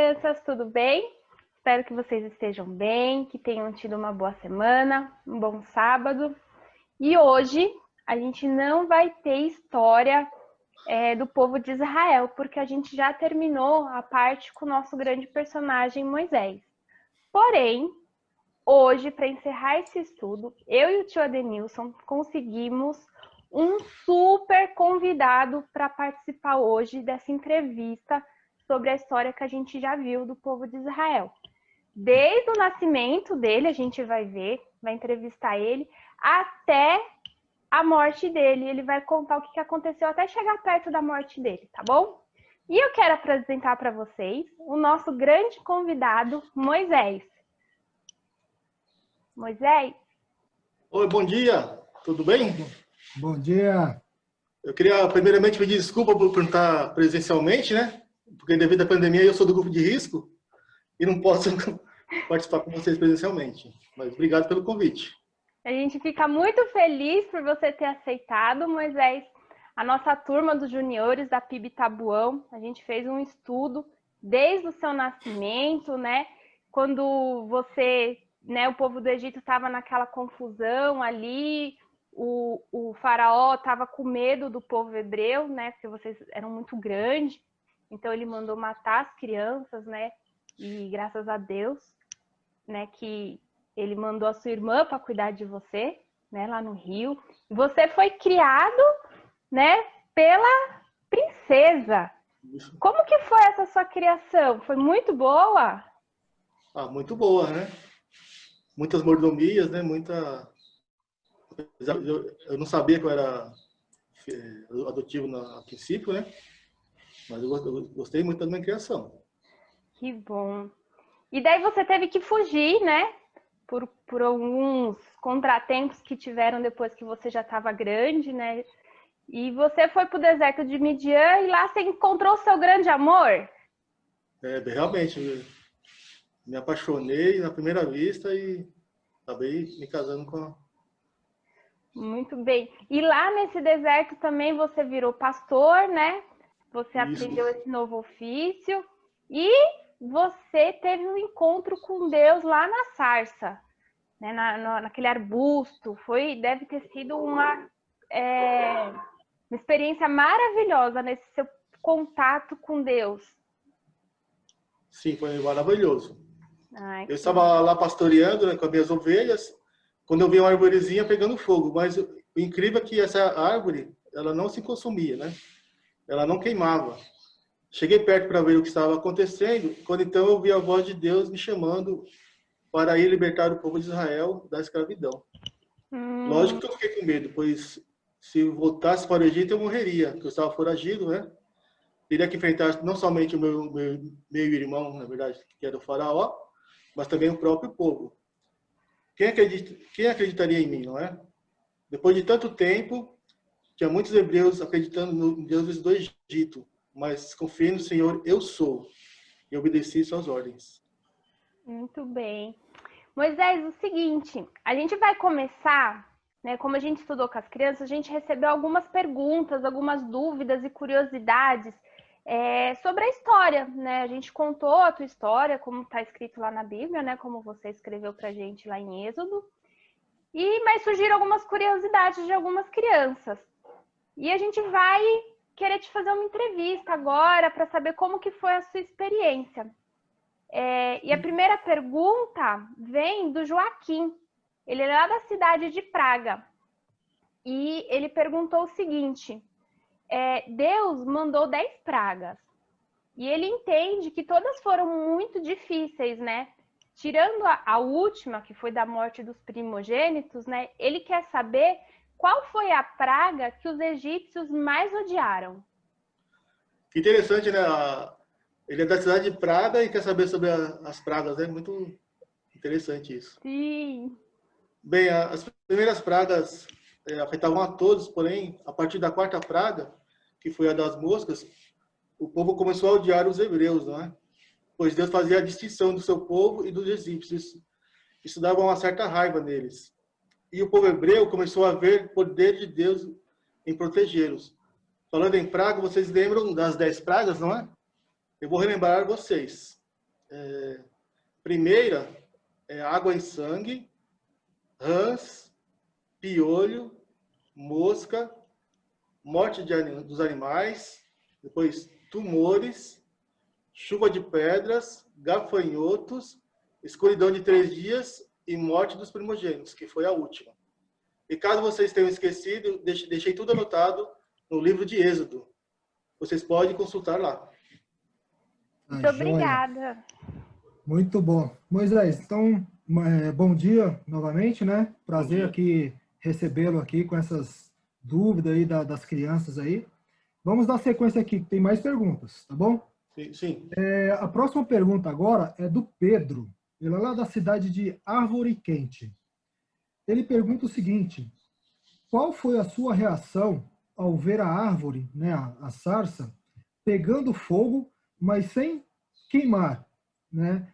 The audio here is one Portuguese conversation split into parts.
crianças, tudo bem? Espero que vocês estejam bem, que tenham tido uma boa semana, um bom sábado. E hoje a gente não vai ter história do povo de Israel, porque a gente já terminou a parte com o nosso grande personagem Moisés. Porém, hoje, para encerrar esse estudo, eu e o tio Adenilson conseguimos um super convidado para participar hoje dessa entrevista sobre a história que a gente já viu do povo de Israel. Desde o nascimento dele, a gente vai ver, vai entrevistar ele, até a morte dele. Ele vai contar o que aconteceu até chegar perto da morte dele, tá bom? E eu quero apresentar para vocês o nosso grande convidado, Moisés. Moisés? Oi, bom dia, tudo bem? Bom dia. Eu queria primeiramente pedir desculpa por estar presencialmente, né? Porque devido à pandemia eu sou do grupo de risco e não posso participar com vocês presencialmente. Mas obrigado pelo convite. A gente fica muito feliz por você ter aceitado, Moisés. A nossa turma dos juniores da PIB Tabuão, a gente fez um estudo desde o seu nascimento, né? Quando você, né, o povo do Egito estava naquela confusão ali, o faraó estava com medo do povo hebreu, né? Porque vocês eram muito grandes, então ele mandou matar as crianças, né? E graças a Deus, né, que ele mandou a sua irmã para cuidar de você, né, lá no Rio. E você foi criado, né, pela princesa. Como que foi essa sua criação? Foi muito boa? Ah, muito boa, né? Muitas mordomias, né? Eu não sabia que eu era adotivo a princípio, né? Mas eu gostei muito da minha criação. Que bom. E daí você teve que fugir, né? Por alguns contratempos que tiveram depois que você já estava grande, né? E você foi para o deserto de Midian e lá você encontrou o seu grande amor? Realmente, me apaixonei na primeira vista e acabei me casando com a... Muito bem. E lá nesse deserto também você virou pastor, né? Você aprendeu esse novo ofício e você teve um encontro com Deus lá na sarça, né? Naquele arbusto. Deve ter sido uma experiência maravilhosa nesse seu contato com Deus. Sim, foi maravilhoso. Ai, eu estava lá pastoreando, né, com as minhas ovelhas, quando eu vi uma arvorezinha pegando fogo. Mas o incrível é que essa árvore, ela não se consumia, né? Ela não queimava. Cheguei perto para ver o que estava acontecendo, quando então eu vi a voz de Deus me chamando para ir libertar o povo de Israel da escravidão. Lógico que eu fiquei com medo, pois se eu voltasse para o Egito eu morreria, porque eu estava foragido, né? Teria que enfrentar não somente o meu irmão, na verdade, que era o faraó, mas também o próprio povo. Quem acreditaria em mim, não é? Depois de tanto tempo, tinha muitos hebreus acreditando no Deus do Egito, mas confiei no Senhor, eu sou, e obedeci suas ordens. Muito bem. Moisés, o seguinte, a gente vai começar, né? Como a gente estudou com as crianças, a gente recebeu algumas perguntas, algumas dúvidas e curiosidades sobre a história, né? A gente contou a tua história, como está escrito lá na Bíblia, né? Como você escreveu pra gente lá em Êxodo. Mas surgiram algumas curiosidades de algumas crianças. E a gente vai querer te fazer uma entrevista agora para saber como que foi a sua experiência. E a primeira pergunta vem do Joaquim. Ele é lá da cidade de Praga. E ele perguntou o seguinte: Deus mandou 10 pragas. E ele entende que todas foram muito difíceis, né? Tirando a última, que foi da morte dos primogênitos, né? Ele quer saber qual foi a praga que os egípcios mais odiaram. Que interessante, né? Ele é da cidade de Praga e quer saber sobre as pragas, né? Muito interessante isso. Sim. Bem, as primeiras pragas afetavam a todos, porém, a partir da quarta praga, que foi a das moscas, o povo começou a odiar os hebreus, não é? Pois Deus fazia a distinção do seu povo e dos egípcios. Isso dava uma certa raiva neles. E o povo hebreu começou a ver o poder de Deus em protegê-los. Falando em praga, vocês lembram das 10 pragas, não é? Eu vou relembrar vocês. Primeira é água e sangue, rãs, piolho, mosca, morte dos animais, depois tumores, chuva de pedras, gafanhotos, escuridão de 3 dias e morte dos primogênitos, que foi a última. E caso vocês tenham esquecido, deixei tudo anotado no livro de Êxodo. Vocês podem consultar lá. Muito obrigada. Muito bom. Moisés, então, bom dia novamente, né? Prazer aqui recebê-lo aqui com essas dúvidas aí das crianças aí. Vamos dar sequência aqui, que tem mais perguntas, tá bom? Sim. A próxima pergunta agora é do Pedro. Ele é lá da cidade de Árvore Quente. Ele pergunta o seguinte: qual foi a sua reação ao ver a árvore, né, a sarça, pegando fogo, mas sem queimar, né?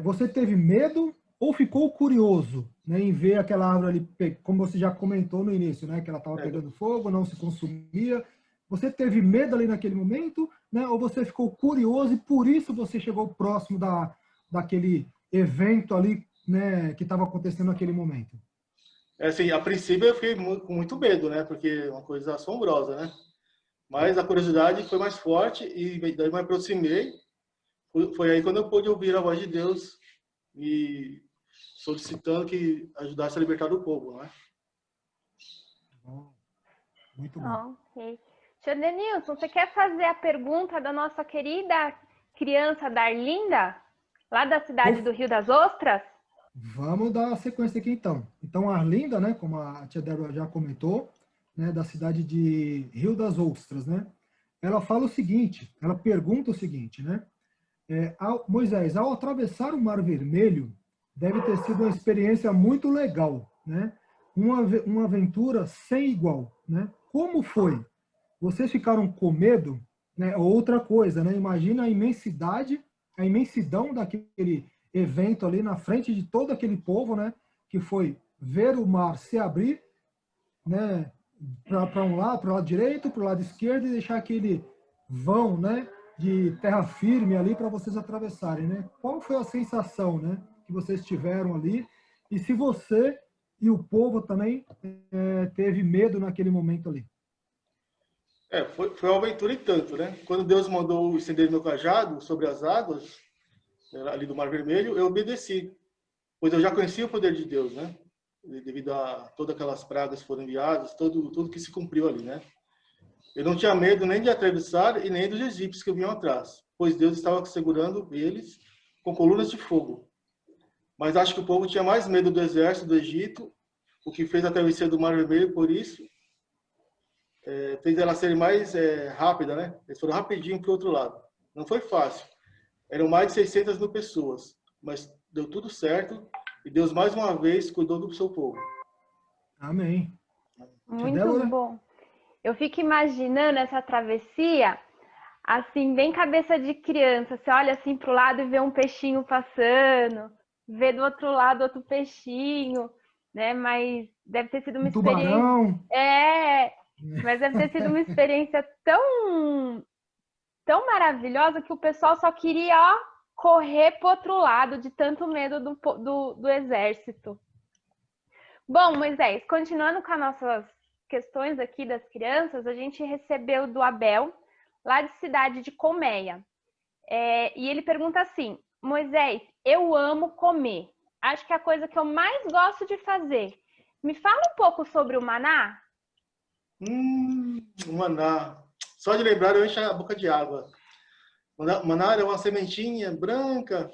Você teve medo ou ficou curioso, né, em ver aquela árvore ali, como você já comentou no início, né, que ela estava pegando fogo, não se consumia? Você teve medo ali naquele momento, né, ou você ficou curioso e por isso você chegou próximo daquele evento ali, né, que estava acontecendo naquele momento? Assim, a princípio eu fiquei com muito medo, né? Porque é uma coisa assombrosa, né? Mas a curiosidade foi mais forte e daí me aproximei. Foi aí quando eu pude ouvir a voz de Deus e solicitando que ajudasse a libertar o povo, né? Muito bom. Ok. Tia Denilson, você quer fazer a pergunta da nossa querida criança Darlinda, lá da cidade do Rio das Ostras? Vamos dar a sequência aqui então. Então, a Arlinda, né, como a tia Débora já comentou, né, da cidade de Rio das Ostras, né? Ela fala o seguinte, ela pergunta o seguinte, né? Moisés, ao atravessar o Mar Vermelho, deve ter sido uma experiência muito legal, né? Uma aventura sem igual, né? Como foi? Vocês ficaram com medo? Né? Outra coisa, né? Imagina a imensidão daquele evento ali na frente de todo aquele povo, né? Que foi ver o mar se abrir, né? Para um lado, para o lado direito, para o lado esquerdo e deixar aquele vão, né? De terra firme ali para vocês atravessarem, né? Qual foi a sensação, né? Que vocês tiveram ali? E se você e o povo também teve medo naquele momento ali? Foi uma aventura e tanto, né? Quando Deus mandou estender meu cajado sobre as águas, ali do Mar Vermelho, eu obedeci, pois eu já conhecia o poder de Deus, né? Devido a todas aquelas pragas que foram enviadas, tudo que se cumpriu ali, né? Eu não tinha medo nem de atravessar e nem dos egípcios que vinham atrás, pois Deus estava segurando eles com colunas de fogo. Mas acho que o povo tinha mais medo do exército do Egito, o que fez a travessia do Mar Vermelho, por isso, fez ela ser mais rápida, né? Eles foram rapidinho para o outro lado. Não foi fácil. Eram mais de 600 mil pessoas, mas deu tudo certo e Deus mais uma vez cuidou do seu povo. Amém. Muito bom. Eu fico imaginando essa travessia, assim, bem cabeça de criança. Você olha assim para o lado e vê um peixinho passando, vê do outro lado outro peixinho, né? Mas deve ter sido uma experiência. Tubarão. Mas deve ter sido uma experiência tão maravilhosa que o pessoal só queria, correr pro outro lado de tanto medo do exército. Bom, Moisés, continuando com as nossas questões aqui das crianças, a gente recebeu do Abel, lá de cidade de Colmeia. E ele pergunta assim: Moisés, eu amo comer. Acho que é a coisa que eu mais gosto de fazer. Me fala um pouco sobre o maná? Maná. Só de lembrar eu encho a boca de água. Maná era uma sementinha branca,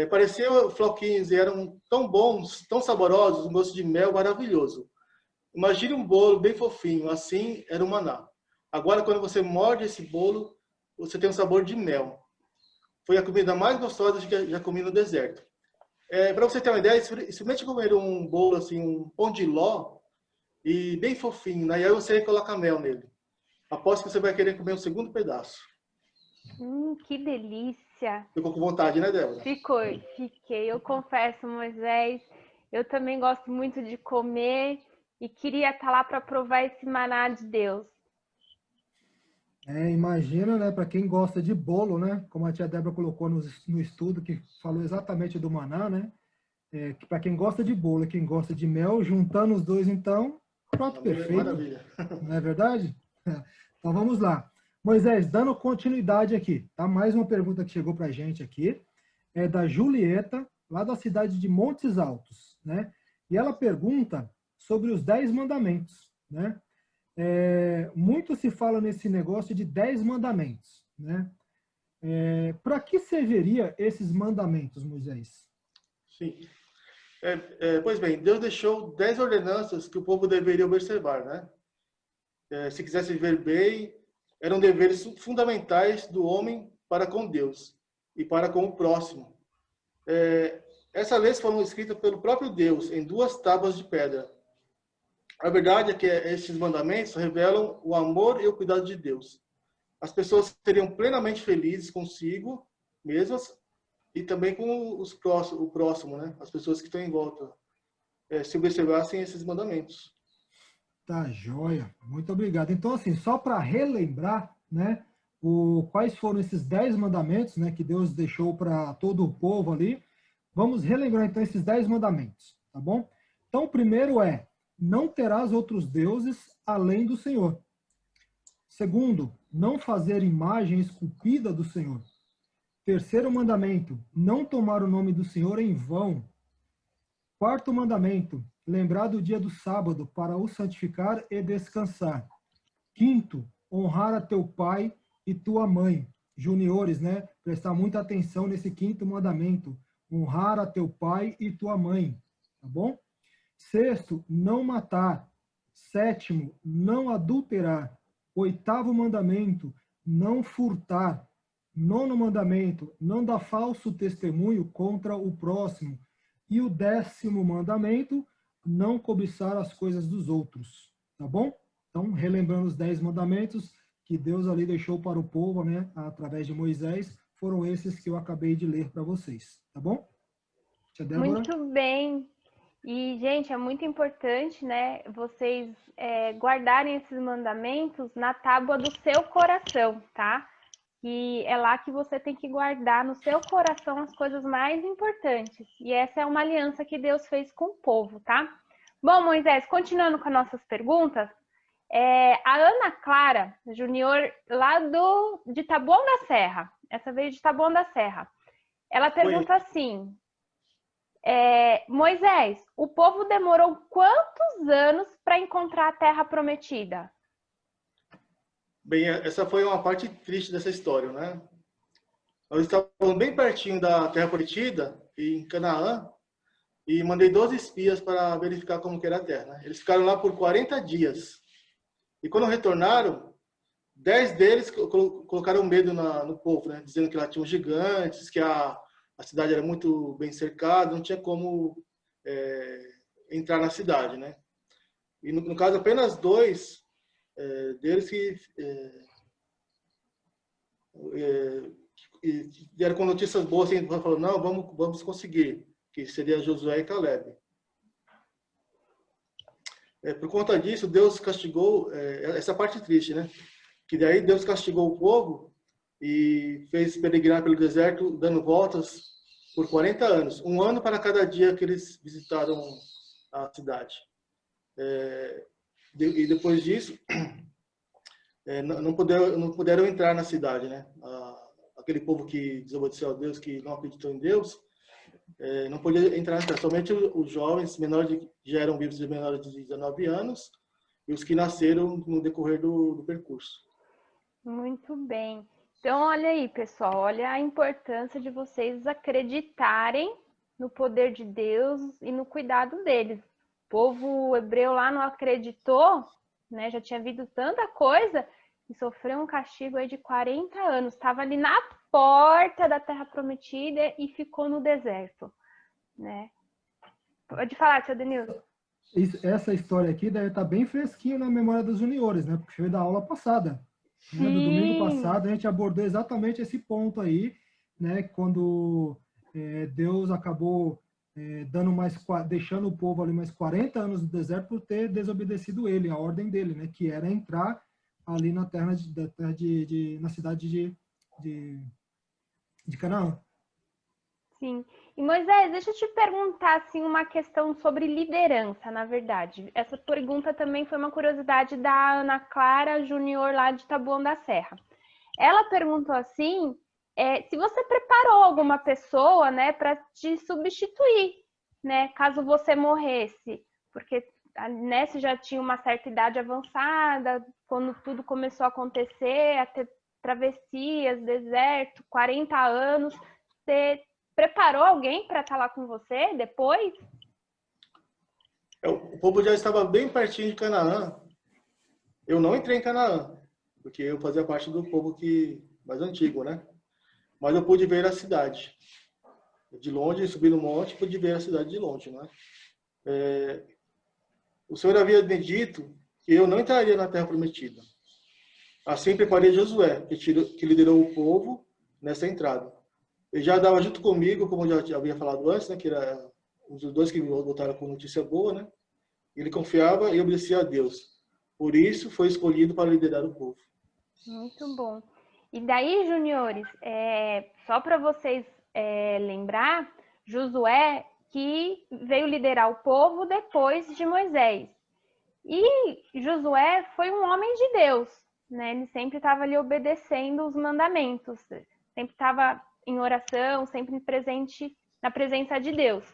parecia floquinhos e eram tão bons, tão saborosos, um gosto de mel maravilhoso. Imagine um bolo bem fofinho, assim era o maná. Agora, quando você morde esse bolo, você tem um sabor de mel. Foi a comida mais gostosa que já comi no deserto. Para você ter uma ideia, experimente comer um bolo assim, um pão de ló, e bem fofinho, né? E aí você coloca mel nele. Aposto que você vai querer comer um segundo pedaço. Que delícia! Ficou com vontade, né, Débora? Fiquei. Eu confesso, Moisés, eu também gosto muito de comer e queria estar lá para provar esse maná de Deus. Imagina, né, para quem gosta de bolo, né, como a tia Débora colocou no estudo, que falou exatamente do maná, né, que para quem gosta de bolo e quem gosta de mel, juntando os dois, então, prato perfeito, Maravilha. não é verdade? Então vamos lá. Moisés, dando continuidade aqui, tá? Mais uma pergunta que chegou para a gente aqui, é da Julieta, lá da cidade de Montes Altos, né? E ela pergunta sobre os 10 mandamentos, né? Muito se fala nesse negócio de 10 mandamentos, né? Para que serviria esses mandamentos, Moisés? Sim. Pois bem, Deus deixou 10 ordenanças que o povo deveria observar, né? Se quisesse viver bem, eram deveres fundamentais do homem para com Deus e para com o próximo. Essas leis foram escritas pelo próprio Deus em 2 tábuas de pedra. A verdade é que estes mandamentos revelam o amor e o cuidado de Deus. As pessoas seriam plenamente felizes consigo mesmas e também com o próximo, né? As pessoas que estão em volta, se observassem esses mandamentos. Tá, joia. Muito obrigado. Então, assim, só para relembrar, né, quais foram esses 10 mandamentos, né, que Deus deixou para todo o povo ali. Vamos relembrar, então, esses 10 mandamentos, tá bom? Então, o primeiro é, não terás outros deuses além do Senhor. Segundo, não fazer imagem esculpida do Senhor. Terceiro mandamento, não tomar o nome do Senhor em vão. Quarto mandamento, lembrar do dia do sábado para o santificar e descansar. Quinto, honrar a teu pai e tua mãe. Juniores, né? Prestar muita atenção nesse quinto mandamento. Honrar a teu pai e tua mãe. Tá bom? Sexto, não matar. Sétimo, não adulterar. Oitavo mandamento, não furtar. Nono mandamento, não dar falso testemunho contra o próximo. E o 10º mandamento, não cobiçar as coisas dos outros. Tá bom? Então, relembrando os 10 mandamentos que Deus ali deixou para o povo, né, através de Moisés, foram esses que eu acabei de ler para vocês. Tá bom? Tia Débora? Muito bem. E, gente, é muito importante, né, vocês guardarem esses mandamentos na tábua do seu coração, tá? E é lá que você tem que guardar no seu coração as coisas mais importantes. E essa é uma aliança que Deus fez com o povo, tá? Bom, Moisés, continuando com as nossas perguntas, a Ana Clara Júnior, lá de Taboão da Serra, essa veio de Taboão da Serra, ela pergunta assim, Moisés, o povo demorou quantos anos para encontrar a Terra Prometida? Bem, essa foi uma parte triste dessa história, né? Nós estávamos bem pertinho da Terra Prometida, em Canaã, e mandei 12 espias para verificar como que era a Terra, né? Eles ficaram lá por 40 dias. E quando retornaram, 10 deles colocaram medo no povo, né? Dizendo que lá tinham gigantes, que a cidade era muito bem cercada, não tinha como entrar na cidade, né? E no caso, apenas 2 deles que deram com notícias boas, assim, falando, não, vamos conseguir, que seria Josué e Caleb. Por conta disso, Deus castigou, essa parte triste, né? Que daí Deus castigou o povo e fez peregrinar pelo deserto, dando voltas por 40 anos. 1 ano para cada dia que eles visitaram a cidade. E depois disso, não puderam entrar na cidade, né? Aquele povo que desobedeceu a Deus, que não acreditou em Deus, não podia entrar na cidade. Somente os jovens já eram vivos de menores de 19 anos e os que nasceram no decorrer do percurso. Muito bem. Então, olha aí, pessoal, olha a importância de vocês acreditarem no poder de Deus e no cuidado deles. O povo hebreu lá não acreditou, né? Já tinha visto tanta coisa e sofreu um castigo aí de 40 anos. Estava ali na porta da Terra Prometida e ficou no deserto, né? Pode falar, tia Denilson. Essa história aqui deve estar bem fresquinha na memória dos juniores, né? Porque foi da aula passada. Né? Do domingo passado a gente abordou exatamente esse ponto aí, né? Quando Deus acabou deixando o povo ali mais 40 anos no deserto por ter desobedecido ele, a ordem dele, né? Que era entrar ali na na cidade de Canaã. Sim. E Moisés, deixa eu te perguntar assim, uma questão sobre liderança, na verdade. Essa pergunta também foi uma curiosidade da Ana Clara Júnior, lá de Taboão da Serra. Ela perguntou assim, se você preparou alguma pessoa, né, para te substituir, né, caso você morresse, porque né, você já tinha uma certa idade avançada, quando tudo começou a acontecer, a ter travessias, deserto, 40 anos, você preparou alguém para estar lá com você depois? O povo já estava bem pertinho de Canaã. Eu não entrei em Canaã, porque eu fazia parte do povo mais antigo, né? Mas eu pude ver a cidade. De longe, subi no monte, pude ver a cidade de longe, né? O Senhor havia me dito que eu não entraria na terra prometida. Assim preparei Josué, que liderou o povo nessa entrada. Ele já andava junto comigo, como eu já havia falado antes, né? Que era um dos dois que me voltaram com notícia boa, né? Ele confiava e obedecia a Deus. Por isso, foi escolhido para liderar o povo. Muito bom. E daí, juniores, só para vocês lembrar, Josué que veio liderar o povo depois de Moisés. E Josué foi um homem de Deus, né? Ele sempre estava ali obedecendo os mandamentos, sempre estava em oração, sempre presente na presença de Deus.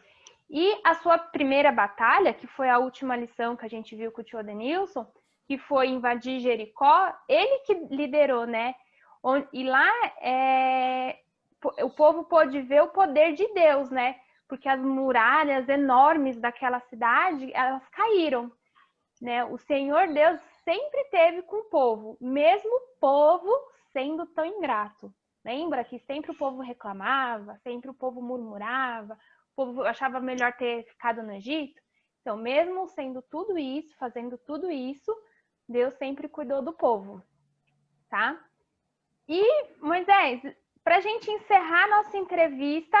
E a sua primeira batalha, que foi a última lição que a gente viu com o tio Adenilson, que foi invadir Jericó, ele que liderou, né? E lá o povo pôde ver o poder de Deus, né? Porque as muralhas enormes daquela cidade, elas caíram, né? O Senhor Deus sempre teve com o povo, mesmo o povo sendo tão ingrato. Lembra que sempre o povo reclamava, sempre o povo murmurava, o povo achava melhor ter ficado no Egito. Então, mesmo sendo tudo isso, fazendo tudo isso, Deus sempre cuidou do povo, tá? E, Moisés, para a gente encerrar nossa entrevista,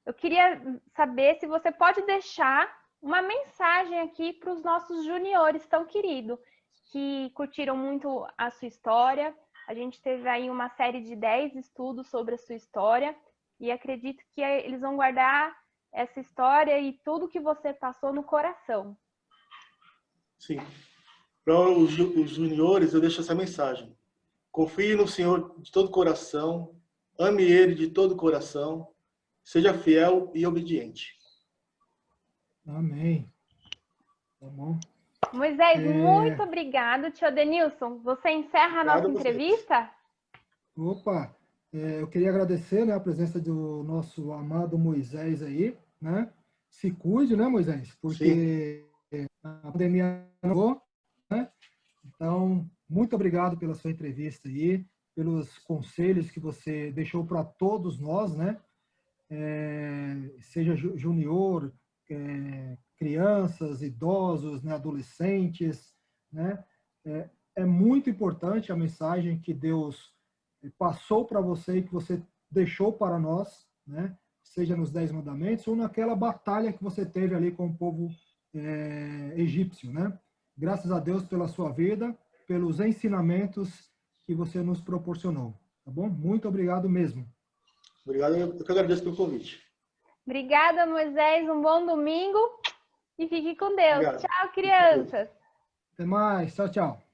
eu queria saber se você pode deixar uma mensagem aqui para os nossos juniores tão queridos, que curtiram muito a sua história. A gente teve aí uma série de 10 estudos sobre a sua história e acredito que eles vão guardar essa história e tudo que você passou no coração. Sim. Para os juniores, eu deixo essa mensagem. Confie no Senhor de todo o coração, ame Ele de todo o coração, seja fiel e obediente. Amém. Tá bom. Moisés, muito obrigado. Tio Denilson, você encerra a nossa entrevista? Opa, eu queria agradecer, né, a presença do nosso amado Moisés aí, né? Se cuide, né, Moisés? Porque a pandemia não, né? Então, muito obrigado pela sua entrevista aí, pelos conselhos que você deixou para todos nós, né? Seja junior, crianças, idosos, né, adolescentes, né? É muito importante a mensagem que Deus passou para você e que você deixou para nós, né? Seja nos 10 mandamentos ou naquela batalha que você teve ali com o povo egípcio, né? Graças a Deus pela sua vida, pelos ensinamentos que você nos proporcionou, tá bom? Muito obrigado mesmo. Obrigado, eu que agradeço pelo convite. Obrigada, Moisés. Um bom domingo e fique com Deus. Obrigado. Tchau, crianças. Até mais. Tchau, tchau.